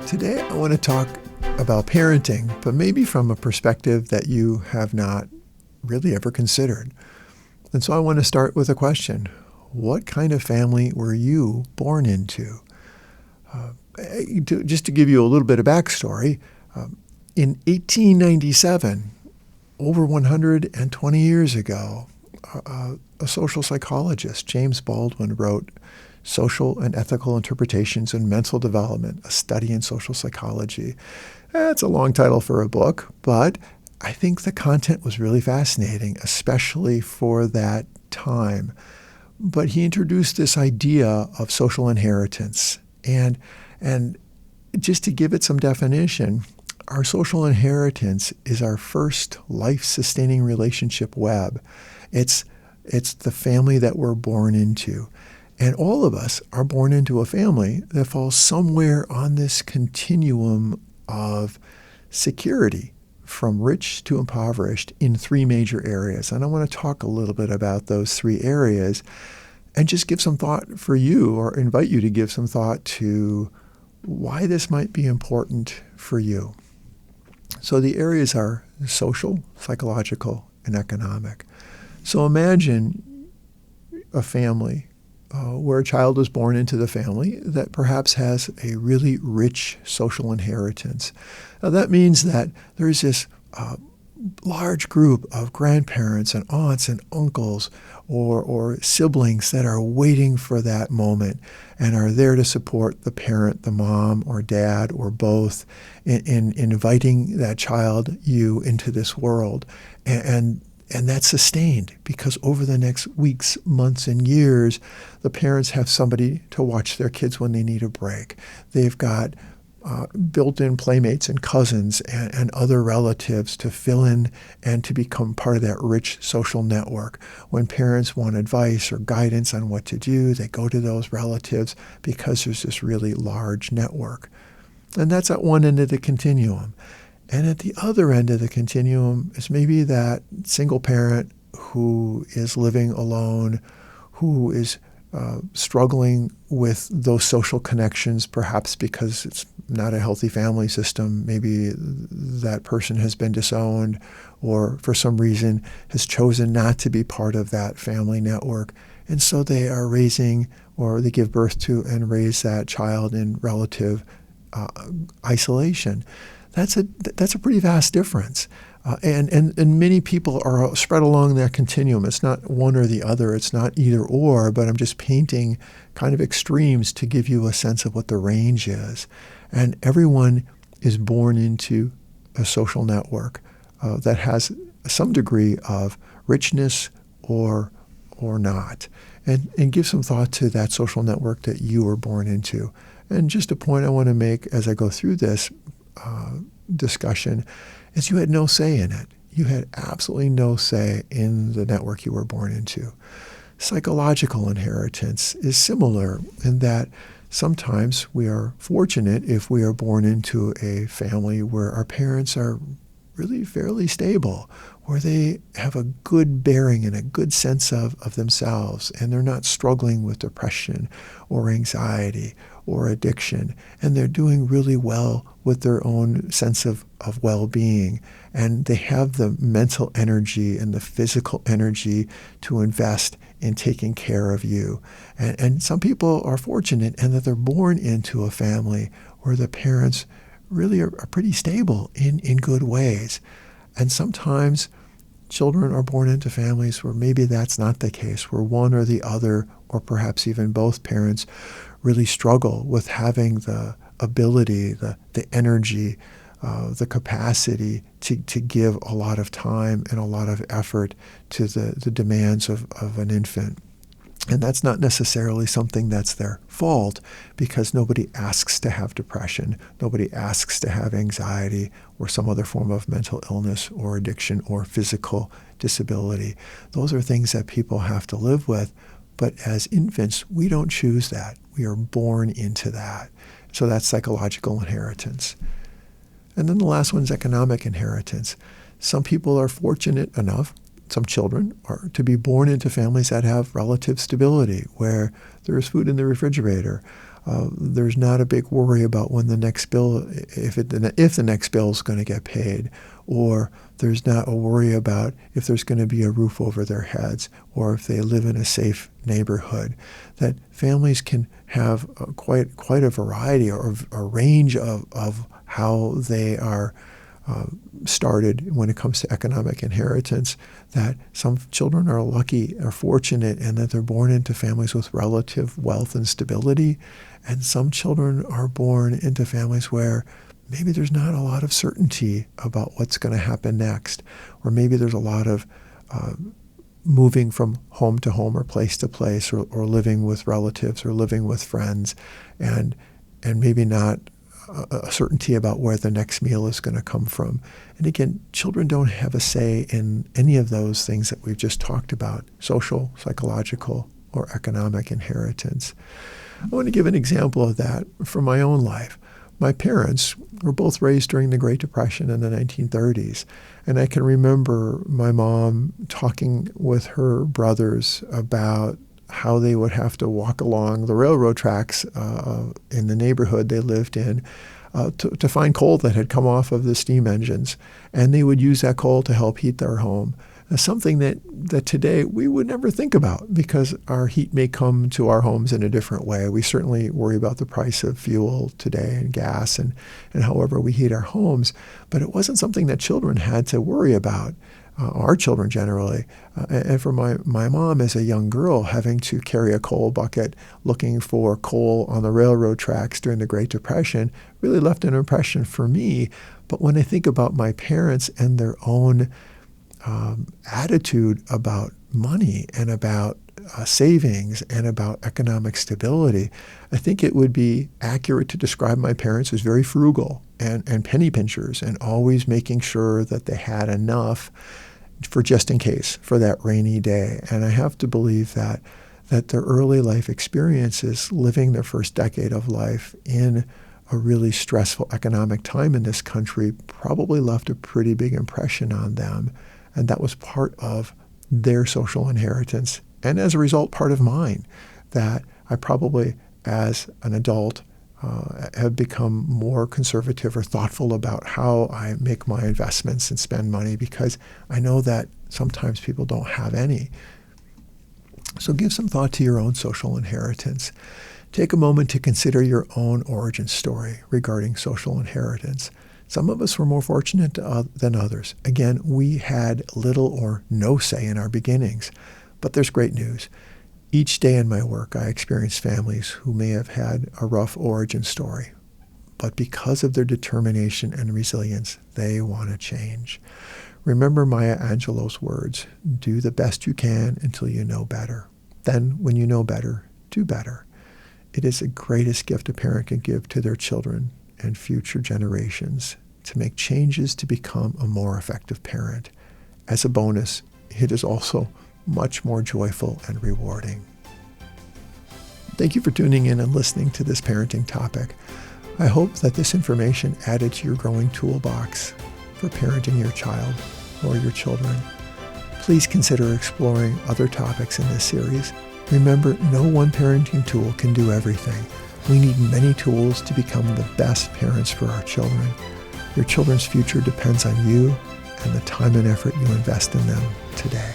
Today, I want to talk about parenting, but maybe from a perspective that you have not really ever considered. And so I want to start with a question. What kind of family were you born into? Just to give you a little bit of backstory, in 1897, over 120 years ago, a social psychologist, James Baldwin, wrote Social and Ethical Interpretations in Mental Development, a Study in Social Psychology. It's a long title for a book, but I think the content was really fascinating, especially for that time. But he introduced this idea of social inheritance. And just to give it some definition, our social inheritance is our first life-sustaining relationship web. It's the family that we're born into. And all of us are born into a family that falls somewhere on this continuum of security, from rich to impoverished, in three major areas. And I want to talk a little bit about those three areas and just give some thought for you, or invite you to give some thought to why this might be important for you. So the areas are social, psychological, and economic. So imagine a family where a child is born into the family that perhaps has a really rich social inheritance. Now, that means that there's this large group of grandparents and aunts and uncles or siblings that are waiting for that moment and are there to support the parent, the mom or dad or both, in inviting that child, you, into this world. And that's sustained because over the next weeks, months, and years, the parents have somebody to watch their kids when they need a break. They've got built-in playmates and cousins and other relatives to fill in and to become part of that rich social network. When parents want advice or guidance on what to do, they go to those relatives because there's this really large network. And that's at one end of the continuum. And at the other end of the continuum is maybe that single parent who is living alone, who is struggling with those social connections, perhaps because it's not a healthy family system. Maybe that person has been disowned or for some reason has chosen not to be part of that family network. And so they are raising, or they give birth to and raise that child in relative isolation. That's a pretty vast difference. And many people are spread along that continuum. It's not one or the other. It's not either or, but I'm just painting kind of extremes to give you a sense of what the range is. And everyone is born into a social network that has some degree of richness or not. And give some thought to that social network that you were born into. And just a point I want to make as I go through this discussion is you had no say in it. You had absolutely no say in the network you were born into. Psychological inheritance is similar in that sometimes we are fortunate if we are born into a family where our parents are really fairly stable, where they have a good bearing and a good sense of themselves, and they're not struggling with depression or anxiety or addiction, and they're doing really well with their own sense of well-being, and they have the mental energy and the physical energy to invest in taking care of you. And some people are fortunate in that they're born into a family where the parents really are pretty stable in good ways. And sometimes children are born into families where maybe that's not the case, where one or the other, or perhaps even both parents, really struggle with having the ability, the energy, the capacity to give a lot of time and a lot of effort to the demands of an infant. And that's not necessarily something that's their fault, because nobody asks to have depression. Nobody asks to have anxiety or some other form of mental illness or addiction or physical disability. Those are things that people have to live with. But as infants, we don't choose that. We are born into that. So that's psychological inheritance. And then the last one is economic inheritance. Some people are fortunate enough, some children, are to be born into families that have relative stability, where there is food in the refrigerator. There's not a big worry about when the next bill, if the next bill is going to get paid, or there's not a worry about if there's going to be a roof over their heads, or if they live in a safe neighborhood. That families can have quite a variety or a range of how they are started when it comes to economic inheritance, that some children are lucky or fortunate in that they're born into families with relative wealth and stability, and some children are born into families where maybe there's not a lot of certainty about what's going to happen next, or maybe there's a lot of moving from home to home or place to place, or living with relatives or living with friends, and maybe not a certainty about where the next meal is going to come from. And again, children don't have a say in any of those things that we've just talked about: social, psychological, or economic inheritance. I want to give an example of that from my own life. My parents were both raised during the Great Depression in the 1930s, and I can remember my mom talking with her brothers about how they would have to walk along the railroad tracks in the neighborhood they lived in to find coal that had come off of the steam engines. And they would use that coal to help heat their home. Something that today we would never think about, because our heat may come to our homes in a different way. We certainly worry about the price of fuel today and gas and however we heat our homes, but it wasn't something that children had to worry about. Our children generally. And for my mom as a young girl, having to carry a coal bucket looking for coal on the railroad tracks during the Great Depression really left an impression for me. But when I think about my parents and their own attitude about money and about savings and about economic stability, I think it would be accurate to describe my parents as very frugal and penny pinchers, and always making sure that they had enough for just in case, for that rainy day. And I have to believe that their early life experiences, living their first decade of life in a really stressful economic time in this country, probably left a pretty big impression on them. And that was part of their social inheritance, and as a result, part of mine, that I probably, as an adult, have become more conservative or thoughtful about how I make my investments and spend money, because I know that sometimes people don't have any. So give some thought to your own social inheritance. Take a moment to consider your own origin story regarding social inheritance. Some of us were more fortunate than others. Again, we had little or no say in our beginnings, but there's great news. Each day in my work, I experience families who may have had a rough origin story, but because of their determination and resilience, they want to change. Remember Maya Angelou's words: do the best you can until you know better. Then, when you know better, do better. It is the greatest gift a parent can give to their children and future generations, to make changes to become a more effective parent. As a bonus, it is also much more joyful and rewarding. Thank you for tuning in and listening to this parenting topic. I hope that this information added to your growing toolbox for parenting your child or your children. Please consider exploring other topics in this series. Remember, no one parenting tool can do everything. We need many tools to become the best parents for our children. Your children's future depends on you and the time and effort you invest in them today.